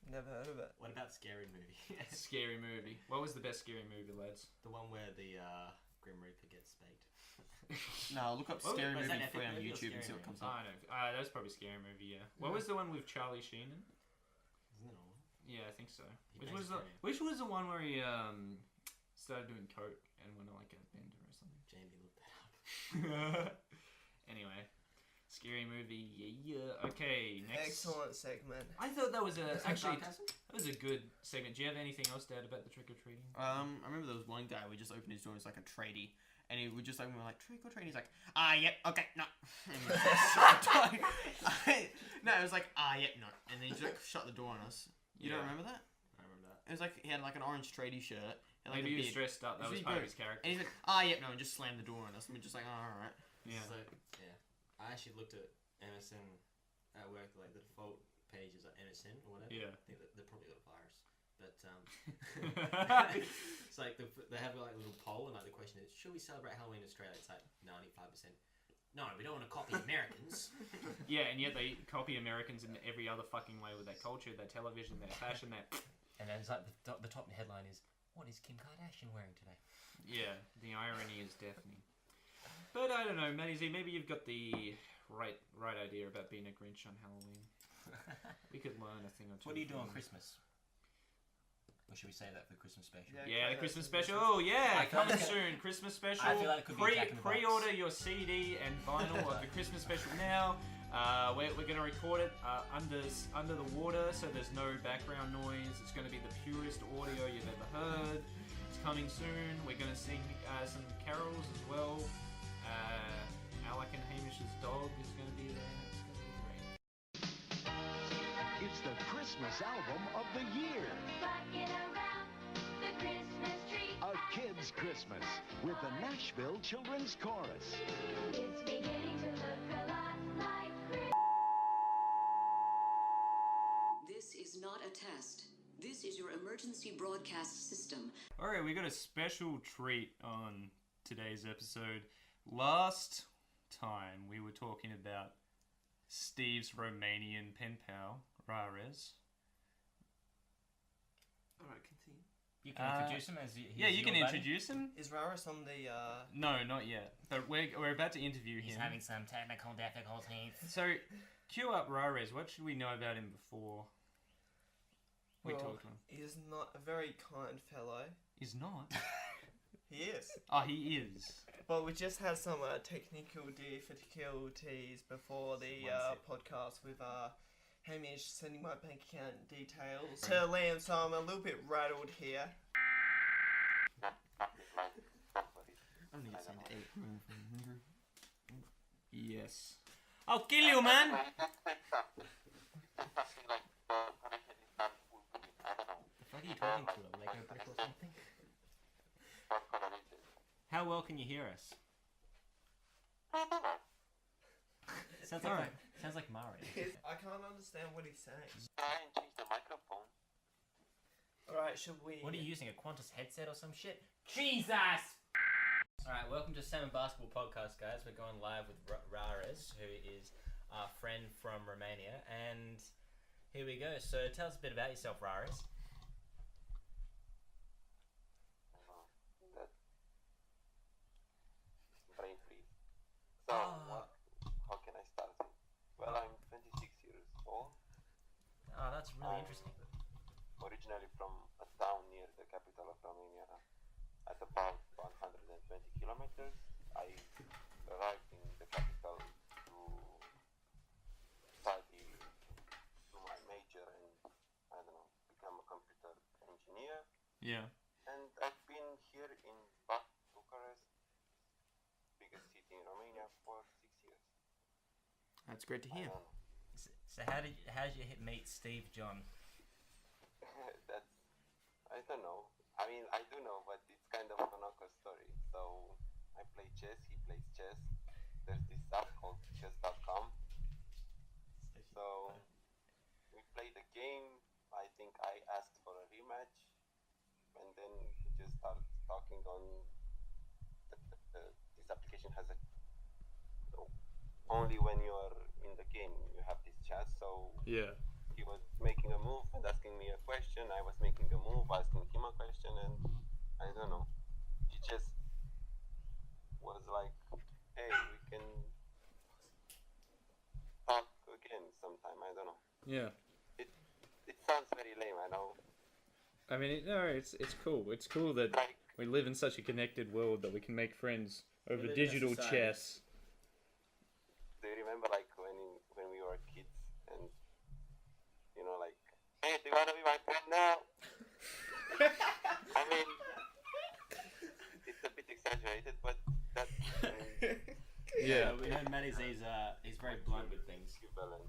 Never heard of it. What about Scary Movie? Scary movie. What was the best scary movie, lads? The one where the Grim Reaper gets baked. No, look up Scary was Movie that for on Epic Movie or YouTube and Scary see what comes I up. know. That was probably Scary Movie, yeah. What was the one with Charlie Sheen in? Isn't it all? Yeah, I think so. He Which was the one where he started doing coke and went on like a bender or something? Jamie looked that up. Anyway, Scary movie. Yeah. Okay. Next. Excellent segment. I thought that was That's actually sarcasm? that was a good segment. Do you have anything else to add about the trick or treating? I remember there was one guy, we just opened his door, it was like a tradie, and he would just open, we're like, trick or treat? He's like, yep, okay, no. And he just shut the door. No, it was like, yep, no. And then he just shut the door on us. You don't remember that? I remember that. It was like, he had like an orange tradie shirt. And like Maybe he a was beard. dressed up. That Is was he part of both? his character. And he's like, yep, no, and just slammed the door on us. And we're just like, alright. Yeah. So, yeah. I actually looked at MSN at work, like the default page is like MSN or whatever. Yeah. I think that they've probably got a virus. But, it's like they have like a little poll, and like the question is, should we celebrate Halloween in Australia? It's like 95%. No, we don't want to copy Americans. Yeah, and yet they copy Americans in every other fucking way with their culture, their television, their fashion, their... And then it's like the top headline is, what is Kim Kardashian wearing today? Yeah, the irony is deafening. But I don't know, Matty Z, maybe you've got the right idea about being a Grinch on Halloween. We could learn a thing or two. What do you do on from Christmas? Or should we say that for the Christmas special? Yeah, the Christmas special. Oh yeah, I feel coming like soon. Christmas special. I feel like it could be Jack in the Box. Pre-order your CD and vinyl of the Christmas special now. We're going to record it under the water, so there's no background noise. It's going to be the purest audio you've ever heard. It's coming soon. We're going to sing some carols as well. Alec and Hamish's dog is going to be there. It's going to be great. It's the Christmas album of the year. Rocking around the Christmas tree. A Kid's Christmas with the Nashville Children's Chorus. It's beginning to look a lot like Christmas. This is not a test. This is your emergency broadcast system. Alright, we got a special treat on today's episode. Last time we were talking about Steve's Romanian Penpal, Rares. Alright, continue. You can introduce him as Yeah, you can introduce him. Is Raris on the, No, not yet. But we're about to interview He's him. having some technical difficulties. So, cue up Rares. What should we know about him before we talk to him? He's not a very kind fellow. He's not. He is. Oh, he is. But we just had some technical difficulties before the podcast with Hamish sending my bank account details to Liam, so I'm a little bit rattled here. I'm gonna get something to eat. Yes. I'll kill you, man! The fuck are you talking to? A Lego brick or something? How well can you hear us? Sounds like Mario. I can't understand what he's saying. Alright, should we... What are you using? A Qantas headset or some shit? Jesus! Alright, welcome to Salmon Basketball Podcast, guys. We're going live with Rares, who is our friend from Romania. And here we go. So tell us a bit about yourself, Rares. Brain freeze. So, how can I start it? Well, I'm 26 years old. Oh, that's really interesting. Originally from a town near the capital of Romania, at about 120 kilometers. I arrived in the capital to study to my major and, I don't know, become a computer engineer. Yeah. And I've been here in Bucharest, biggest city in Romania, for 6 years. That's great to hear. So how did you meet Steve John? That's, I don't know. I mean, I do know, but it's kind of an awkward story. So, I play chess, he plays chess. There's this app called chess.com. So, we played a game. I think I asked for a rematch. And then we just started talking on... this application has a... only when you are in the game you have this chat. So, Yeah. he was making a move and asking me a question. I was making a move, asking him a question, and I don't know. He just was like, "Hey, we can talk again sometime." I don't know. Yeah. It sounds very lame, I know. I mean, it's cool. It's cool that Like, we live in such a connected world that we can make friends over live in a digital society. chess. do you remember remember like when we were kids and like, hey, do you wanna be my friend now? I mean, it's a bit exaggerated, but that's Yeah. We know Matty's he's very blunt with things. equivalent.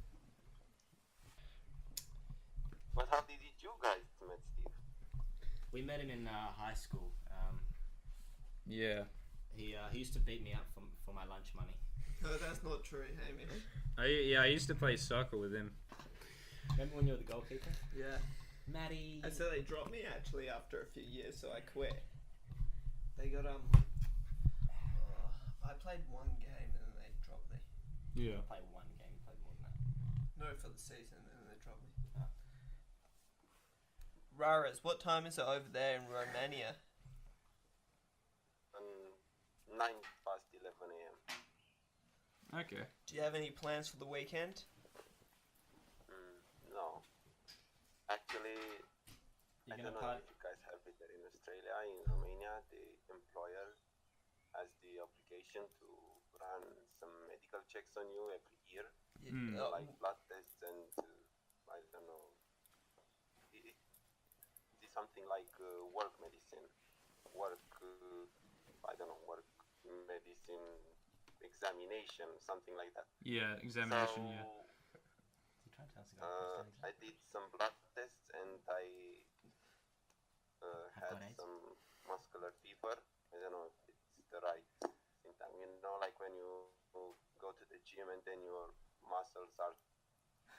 But how did you guys met Steve? We met him in high school. Yeah. He used to beat me up for my lunch money. No, that's not true, Hamish. I used to play soccer with him. Remember when you were the goalkeeper? Yeah. Matty. And so they dropped me actually after a few years, so I quit. They got I played one game and then they dropped me. Yeah. Played one game. Played more than that. No, for the season, and then they dropped me. Raras, what time is it over there in Romania? 9 past 11 a.m. Okay. Do you have any plans for the weekend? No. Actually, You I gonna don't know party? if you guys have it there in Australia. In Romania, the employer has the obligation to run some medical checks on you every year, like blood tests and I don't know. It's something like work medicine, work medicine examination, something like that. Yeah, examination. So, Yeah. I did some blood tests and I had got AIDS. some muscular fever. I don't know if it's the right symptom. Like when you go to the gym and then your muscles are,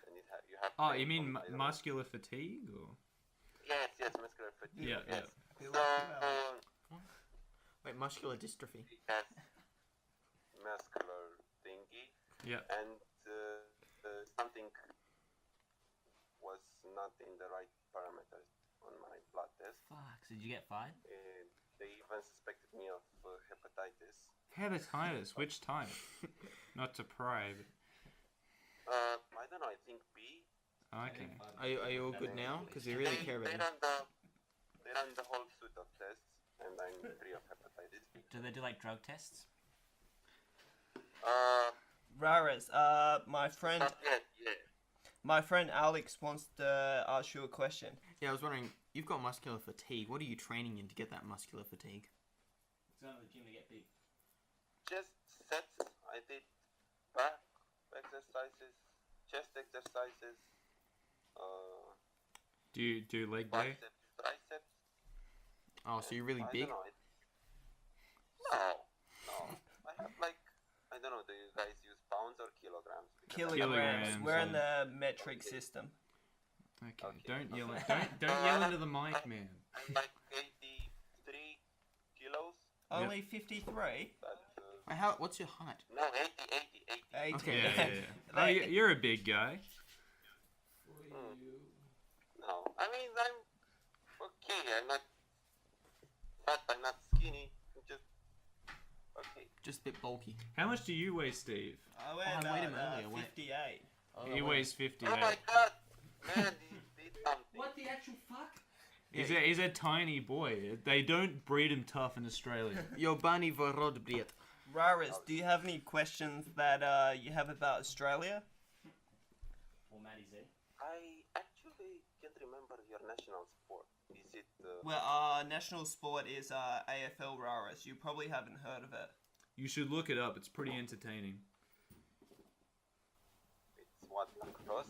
and you have. Oh, pain you mean from, I don't know. muscular fatigue or? Yes, muscular fatigue. Yeah, yes. yeah. So, Wait, muscular dystrophy. yes, muscular thingy. Yeah. And something was not in the right parameters on my blood test. Fuck. So did you get fined? They even suspected me of hepatitis. Hepatitis, which type? Not to pry, but... I don't know, I think B. Okay. Are you all good now? Because we really care about They you. ran the whole suite of tests, and I'm free of hepatitis. Do they do like drug tests? Raras, my friend Alex wants to ask you a question. Yeah, I was wondering, you've got muscular fatigue. What are you training in to get that muscular fatigue? Going to the gym to get big. Just sets. I did back exercises, chest exercises, Do you do leg day? biceps, triceps. Oh, so you're really I big? don't know. No. I have like, I don't know, do you guys use pounds or kilograms? Because Kilograms. We're in Kilograms, the metric system. Okay. Don't yell. Don't yell into the mic, man. I'm like 83 kilos. Only 53? But, Wait, what's your height? no, 80. 80. Okay. Yeah, yeah, yeah. Oh, you're a big guy. No, I mean, I'm okay. I'm not fat, I'm not skinny. I'm just okay. Just a bit bulky. How much do you weigh, Steve? I weigh I about weighed him earlier, wait. 58. He weighs 58. Oh my god! Man, he did something. What the actual fuck? He's a tiny boy. They don't breed him tough in Australia. Jobani Vorodbriet. Raras, do you have any questions that you have about Australia? Or Matty Z? I actually can't remember your national sport. Is it Well, our national sport is AFL Raras. You probably haven't heard of it. You should look it up. It's pretty entertaining. it's what, lacrosse?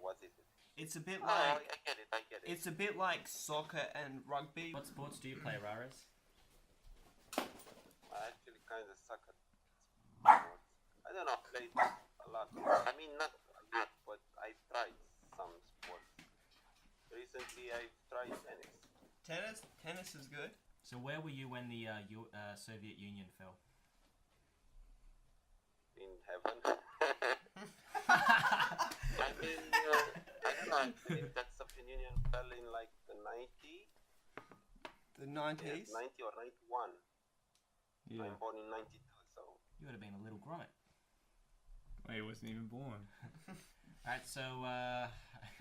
What is it? It's a bit Oh, like I get it. it's a bit like soccer and rugby. What sports do you play, Raras? I actually kind of suck at sports. I don't know, played a lot. I mean, not a lot, but I tried some sports. Recently, I tried tennis. Tennis is good. So where were you when the Soviet Union fell? In heaven. I mean, I don't know. I believe that Soviet Union fell in like the 90s. The 90s. Yes, 90 or 91. Yeah. I'm born in 92, so. You would have been a little grommet. Well, he wasn't even born. Alright, so I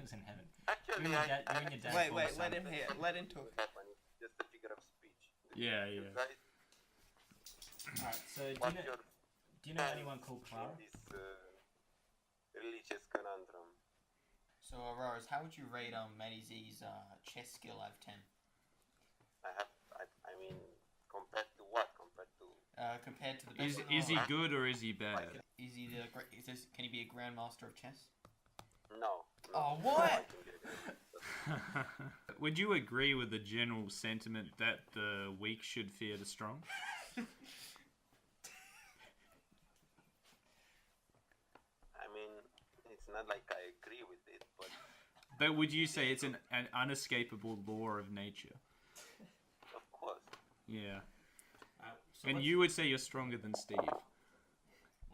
was in heaven. Actually, You and your dad Wait, bought let some. him hear. Let him talk. Happened. It's just a figure of speech. Yeah, You yeah. guys, Alright, so what's do your you know anyone called Clara? this religious conundrum. So, Auroras, how would you rate Matty Z's chess skill out of 10? I mean, compared to what? Compared to... Compared to the best in the Is he world. good or is he bad? Is he can he be a grandmaster of chess? No. Oh, what? Would you agree with the general sentiment that the weak should fear the strong? I mean, it's not like I agree with it, but... But would you say it's an unescapable law of nature? Of course. Yeah. So And what's- you would say you're stronger than Steve. Well,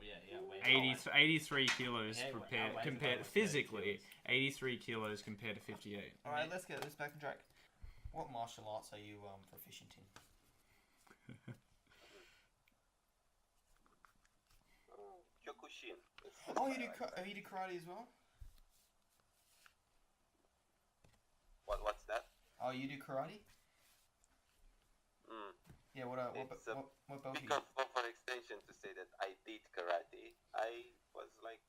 yeah, way 83 kilos Yeah, compared, weighs compared about 30 physically. 83 kilos compared to 58. Alright, let's get this back on track. What martial arts are you proficient in? Kyokushin. Oh, you do karate as well? What's that? Oh, you do karate? Mm. Yeah, what belt do you Because for extension to say that I did karate, I was like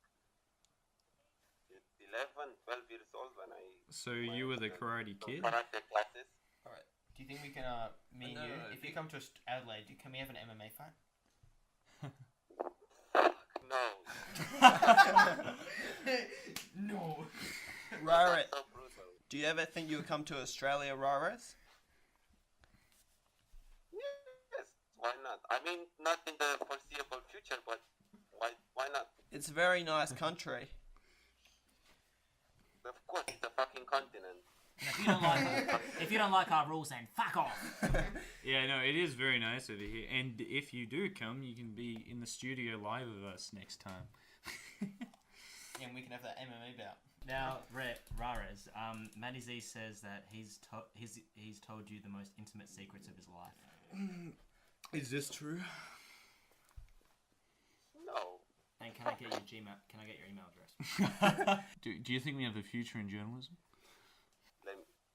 11, 12 years old when I... So you were the karate kid? Karate classes. Alright. Do you think we can, me and you, if you come to Adelaide, can we have an MMA fight? No. No. Rares, So brutal. do you ever think you'll come to Australia, Rares? Yes, why not? I mean, not in the foreseeable future, but why not? It's a very nice country. Of course, it's a fucking continent. If you don't like our rules, then fuck off. Yeah, no, it is very nice over here. And if you do come, you can be in the studio live with us next time. And we can have that MMA bout. Now, Rares, Matty Z says that he's told you the most intimate secrets of his life. Is this true? No. And can I get your email address? Do you think we have a future in journalism?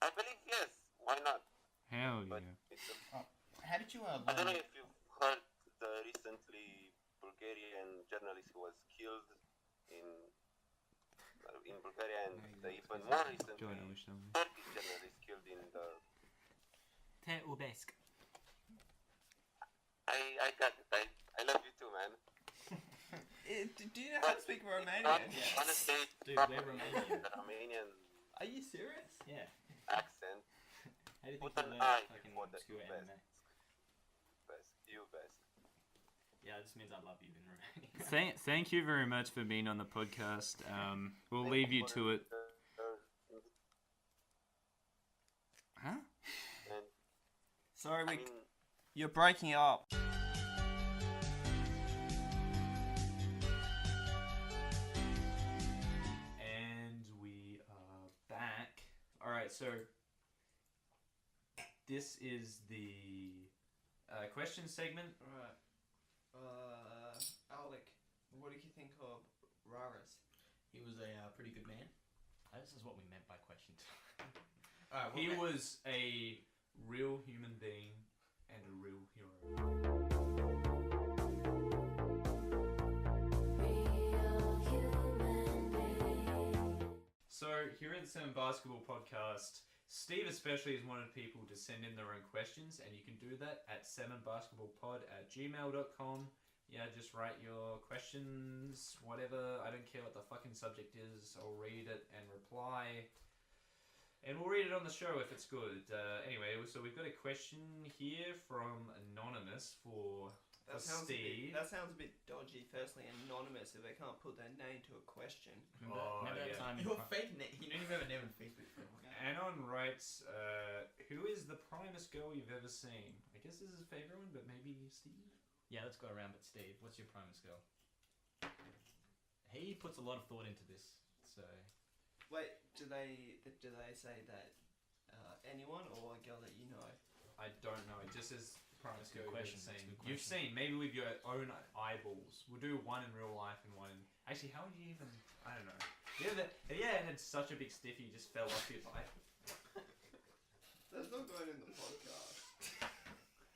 I believe yes. Why not? Hell But yeah. it's How did you I don't know learn? if you've heard the recently Bulgarian journalist who was killed in Bulgaria, and the even more recently Join, I wish them. Turkish journalist killed in the... Ubesk. I got it. I love you too, man. Do you know how to speak Romanian? Honestly, Dude, probably we're Romanian. the Romanian Are you serious? Yeah. accent. How do you Put think you an learn I fucking before the obscure best. MMA? Best. Yeah, this means I love you in Romania. Thank you very much for being on the podcast. We'll leave you to it. Huh? And, Sorry, I mean, you're breaking up. And we are back. Alright, so this is the question segment. Alright. Alec, what did you think of Rares? He was a pretty good man. This is what we meant by question time. Alright, He was a real human being and a real hero. So, here at the Salmon Basketball Podcast, Steve especially has wanted people to send in their own questions, and you can do that at salmonbasketballpod@gmail.com. Yeah, just write your questions, whatever. I don't care what the fucking subject is. I'll read it and reply. And we'll read it on the show if it's good. Anyway, so we've got a question here from Anonymous for Steve. That sounds a bit dodgy. Firstly, anonymous if they can't put their name to a question. Remember that time Your fake name. You don't even have a name on Facebook. Anon writes, who is the primest girl you've ever seen? I guess this is a favorite one, but maybe Steve? Yeah, let's go around. But Steve, what's your primest girl? He puts a lot of thought into this, so. Wait, do they say that anyone or a girl that you know? I don't know. It just says primest That's a girl good you've question, ever that's a seen. good You've question. seen, maybe with your own eyeballs. We'll do one in real life and one in... Actually, how would you even... I don't know. Have you ever had such a big stiffy you just fell off your bike? That's not going in the podcast.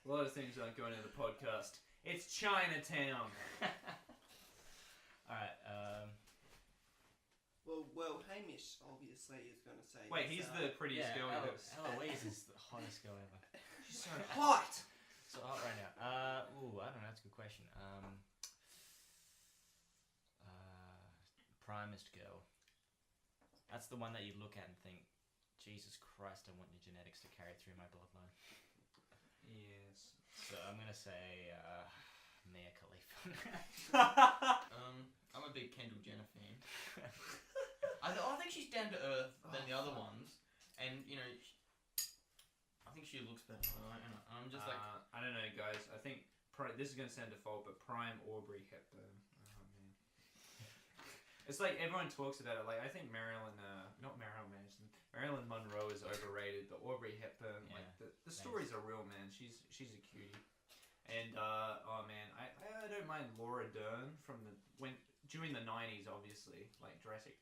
A lot of things aren't going in the podcast. It's Chinatown. Alright, Well, Hamish obviously is going to say. Wait, he's the prettiest girl you've ever seen. Eloise is the hottest girl ever. She's so hot. So hot right now. I don't know. That's a good question. Primest girl. That's the one that you look at and think, Jesus Christ, I want your genetics to carry through my bloodline. Yes. So I'm gonna say Mia Khalifa. I'm a big Kendall Jenner fan. I think she's down to earth than the other ones, and you know, I think she looks better. I'm just like, I don't know, guys. I think this is gonna sound default, but prime Aubrey Hepburn. Oh man, it's like everyone talks about it. Like I think Marilyn Monroe is overrated, but Aubrey Hepburn, Yeah, like the stories are real, man. She's a cutie, and oh man, I don't mind Laura Dern from during the 90s, obviously, like Jurassic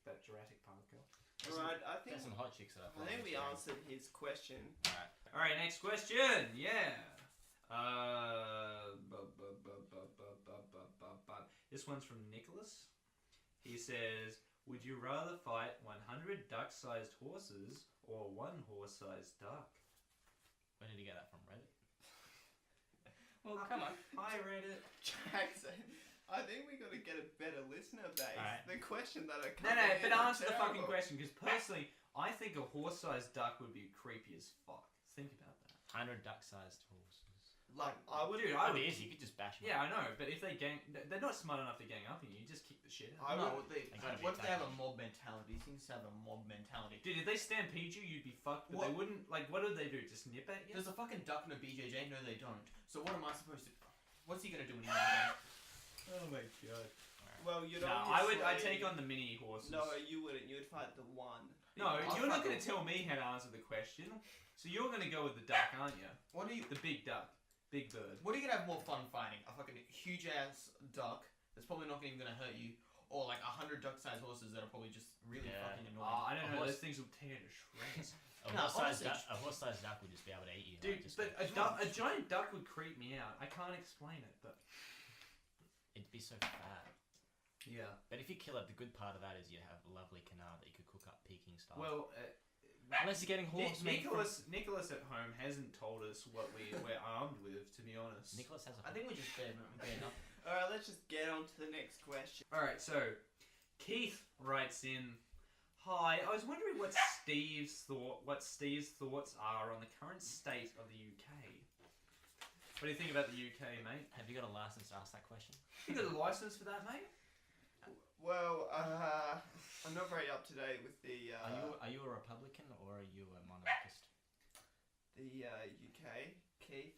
Park girl. Alright, I think There's some hot chicks that I think we answered his question. All right, next question. Yeah. This one's from Nicholas. He says, "Would you rather fight 100 duck-sized horses or one horse-sized duck?" Where did you get that from? Reddit? Well, come on. Hi, Reddit. Jackson, I think we got to get a better listener base. Alright. The question that I No, but answer the fucking question, because personally, I think a horse-sized duck would be creepy as fuck. Think about that. 100 duck-sized horses. Like, I would. Dude, I would. Easy. You could just bash them. Yeah, I know, but if they're not smart enough to gang up on you. You just kick the shit out. what They gotta be if they have a attacking. mob mentality? These things have a mob mentality. Dude, if they stampede you, you'd be fucked. But they wouldn't. Like, what would they do? Just nip at you? There's a fucking duck in a BJJ. No, they don't. So what am I supposed to? What's he gonna do when he's out there? Oh my god. Well, you'd No, obviously... I'd take on the mini horses. No, you wouldn't. You'd fight the one. No, I'll you're not fuck going to tell me how to answer the question. So you're going to go with the duck, aren't you? What are you? The big duck. Big bird. What are you gonna have more fun fighting? A fucking huge ass duck that's probably not even gonna hurt you, or like 100 duck-sized horses that are probably just really fucking annoying. Oh, I don't know. horse- Those things will tear to shreds. A horse-sized duck would just be able to eat you. Dude, but a giant duck would creep me out. I can't explain it, but it'd be so fat. yeah. But if you kill it, the good part of that is you have a lovely canard that you could cook up Peking style. Well, unless you're getting horse meat. Nicholas at home hasn't told us what we're armed with. To be honest, Nicholas has a. I think we're just fair enough. Alright, let's just get on to the next question. All right, so Keith writes in, "Hi, I was wondering what Steve's thoughts are on the current state of the UK. What do you think about the UK, mate? Have you got a license to ask that question? You got a license for that, mate? Well, I'm not very up to date with the Are you a Republican or are you a monarchist? the UK, Keith,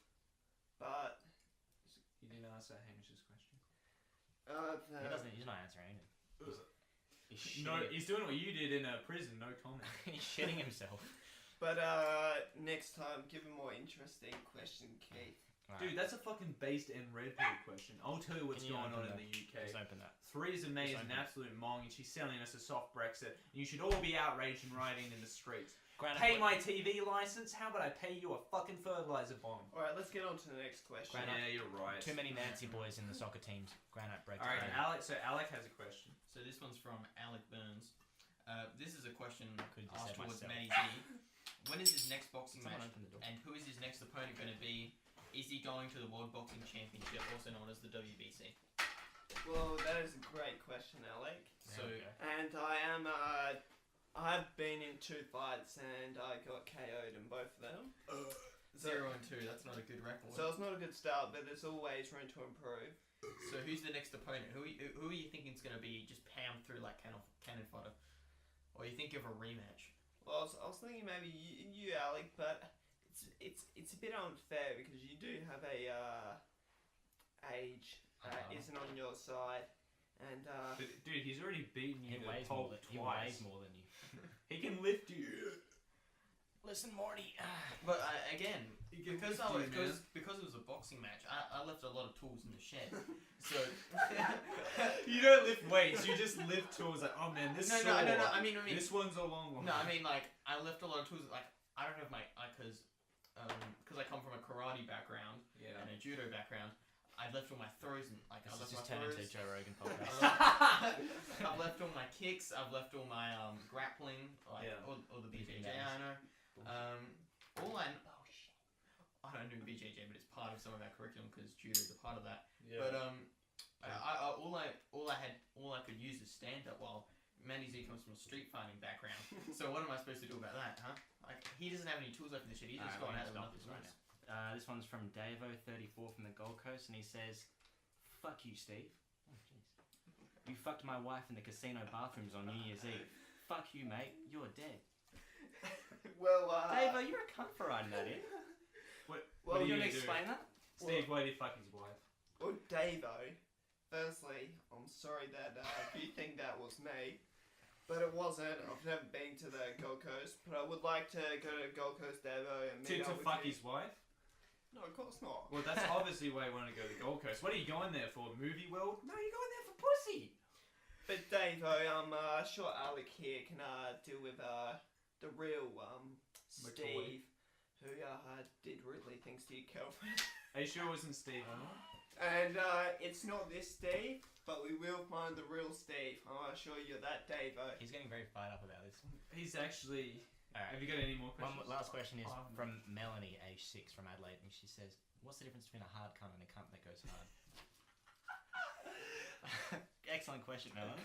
but You didn't answer Hamish's question. He's not answering anything. He's No, shitting, he's doing what you did in a prison. No comment. he's shitting himself. But next time, give a more interesting question, Keith. Dude, that's a fucking based and red pill question. I'll tell you what's Can you going on open in that? the UK. Just open that. Theresa May is Just an open it. absolute mong, and she's selling us a soft Brexit. And you should all be outraged and rioting in the streets. Granite, Pay my TV license? How about I pay you a fucking fertilizer bomb? Alright, let's get on to the next question. Yeah, you're right. Too many Nancy boys in the soccer teams. Granite breaks. All right, Alec. So Alec has a question. So this one's from Alec Burns. This is a question Could've just asked said towards myself. Matty G. When is his next boxing Someone match? open the door. And who is his next opponent going to be? Is he going to the World Boxing Championship, also known as the WBC? Well, that is a great question, Alec. So, And I've been in 2 fights and I got KO'd in both of them. 0 and 2, that's not a good record. So it's not a good start, but there's always room to improve. So who's the next opponent? Who are you thinking is going to be just pound through like cannon fodder? Or you think of a rematch? Well, I was thinking maybe you Alec, but it's a bit unfair because you do have a age isn't on your side, and But, dude, he's already beaten you He to weighs pulp he twice. weighs more than you. He can lift you. Listen, Morty. But again, because lift you, man. because it was a boxing match, I left a lot of tools in the shed. So You don't lift weights. You just lift tools. Like, oh man, this no, saw. I mean This one's a long one. no, I mean like I left a lot of tools. Like I don't have my because I come from a karate background Yeah. and a judo background. I've left all my throws and like I This left just my turned into a throws. Joe Rogan podcast. I've left all my kicks. I've left all my grappling, like Yeah. all the BJJ BJJs. I know. I don't do BJJ, but it's part of some of our curriculum because judo is a part of that. But all I could use is stand up. While Mandy Z comes from a street fighting background, so what am I supposed to do about that, huh? Like he doesn't have any tools left in the shit. He's just gone out of this right now. This one's from Davo34 from the Gold Coast, and he says, "Fuck you, Steve. Oh, jeez. You fucked my wife in the casino bathrooms on New Year's Eve. Fuck you, mate. You're dead." Well, Davo, you're a cunt for writing that in. What you do gonna do? explain that? Steve, why did he fuck his wife? Well, Davo, firstly, I'm sorry that you think that was me, but it wasn't. I've never been to the Gold Coast, but I would like to go to Gold Coast, Davo, and meet To up with fuck you. his wife? No, of course not. Well, that's obviously why you want to go to the Gold Coast. What are you going there for? Movie world? No, you're going there for pussy. But Davo, I'm sure Alec here can deal with the real Steve, who did really things to your girlfriend. Are you sure it wasn't Steve Arnold? And it's not this Steve, but we will find the real Steve. I'll assure you that, Davo. He's getting very fired up about this. He's actually... Alright. Have you got any more One questions? last question is from Melanie, age 6, from Adelaide, and she says, "What's the difference between a hard cunt and a cunt that goes hard?" Excellent question, Melanie.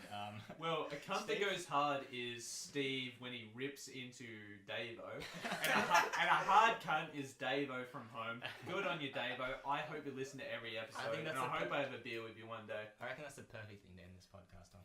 Well, a cunt that Steve? goes hard is Steve when he rips into Davo, and a hard cunt is Davo from home. Good on you, Davo. I hope you listen to every episode, I think that's and I a hope I have a beer with you one day. I reckon that's the perfect thing to end this podcast on.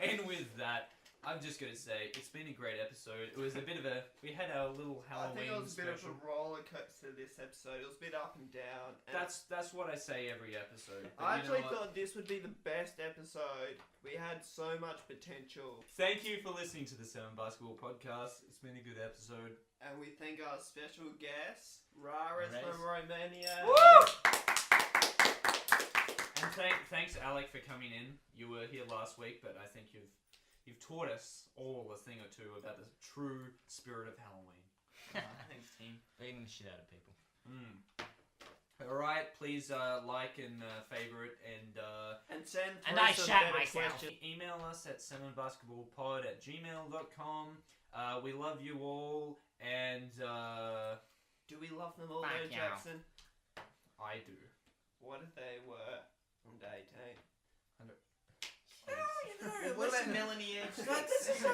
And with that, I'm just gonna say it's been a great episode. It was a bit of a... We had our little I think Halloween it was a bit special. of a roller coaster this episode. It was a bit up and down. And That's what I say every episode. But I you know actually what? thought this would be the best episode. We had so much potential. Thank you for listening to the Salmon Basketball Podcast. It's been a good episode. And we thank our special guest, Raris from Romania. And thanks, Alec, for coming in. You were here last week, but I think you've taught us all a thing or two about the true spirit of Halloween. Thanks, team. Beating the shit out of people. Alright, please like and favourite and send And I shat myself. Email us at salmonbasketballpod@gmail.com. We love you all, and do we love them all, Fuck though, yeah. Jackson? I do. What if they were on day 10? What about Melanie? This is